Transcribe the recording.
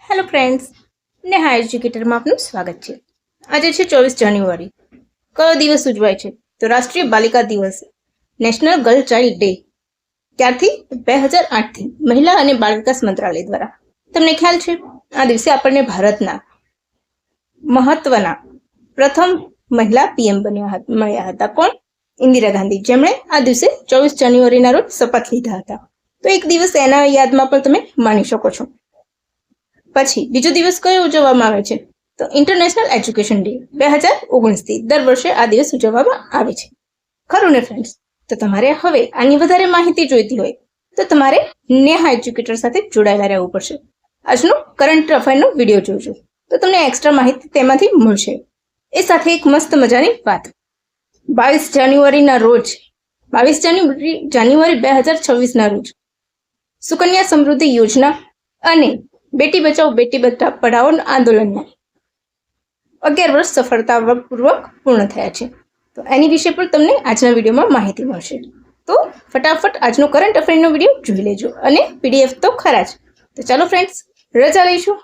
Hello friends, Neha એજ્યુકેટરમાં આપનું સ્વાગત છે. આજે છે 24 જાન્યુઆરી. કયો દિવસ ઉજવાય છે? તો રાષ્ટ્રીય બાલિકા દિવસ, નેશનલ ગર્લ ચાઇલ્ડ ડે. ક્યારથી? 2008થી મહિલા અને બાળ વિકાસ મંત્રાલય દ્વારા. તમને ખ્યાલ છે, આ દિવસે આપણને ભારતના મહત્વના પ્રથમ મહિલા પીએમ મળ્યા હતા. કોણ? ઇન્દિરા ગાંધી, જેમણે આ દિવસે 24 જાન્યુઆરીના રોજ શપથ લીધા હતા. તો એક દિવસ એના યાદમાં પણ તમે માની શકો છો. પછી બીજો દિવસ કયો ઉજવવામાં આવે છે? તો ઇન્ટરનેશનલ એજ્યુકેશન ડે 2019થી દર વર્ષે આ દિવસ ઉજવવામાં આવે છે. ખરું ને ફ્રેન્ડ્સ? તો તમારે હવે આની વધારે માહિતી જોઈતી હોય તો તમારે નેહા એજ્યુકેટર સાથે જોડાયેલા રહેવું પડશે. આજનો કરંટ અફેરનો વિડીયો જોજો તો તમને એક્સ્ટ્રા માહિતી તેમાંથી મળશે. એ સાથે એક મસ્ત મજાની વાત, 22 જાન્યુઆરીના રોજ 22 જાન્યુઆરી 2026ના રોજ સુકન્યા સમૃદ્ધિ યોજના અને બેટી બચાવો બેટી પઢાઓ આંદોલનમાં 11 વર્ષ સફળતાપૂર્વક પૂર્ણ થયા છે. તો એની વિશે પણ તમને આજના વિડીયોમાં માહિતી મળશે. તો ફટાફટ આજનો કરંટ અફેરનો વિડીયો જોઈ લેજો અને પીડીએફ તો ખરા જ. તો ચાલો ફ્રેન્ડ્સ, રજા લઈશું.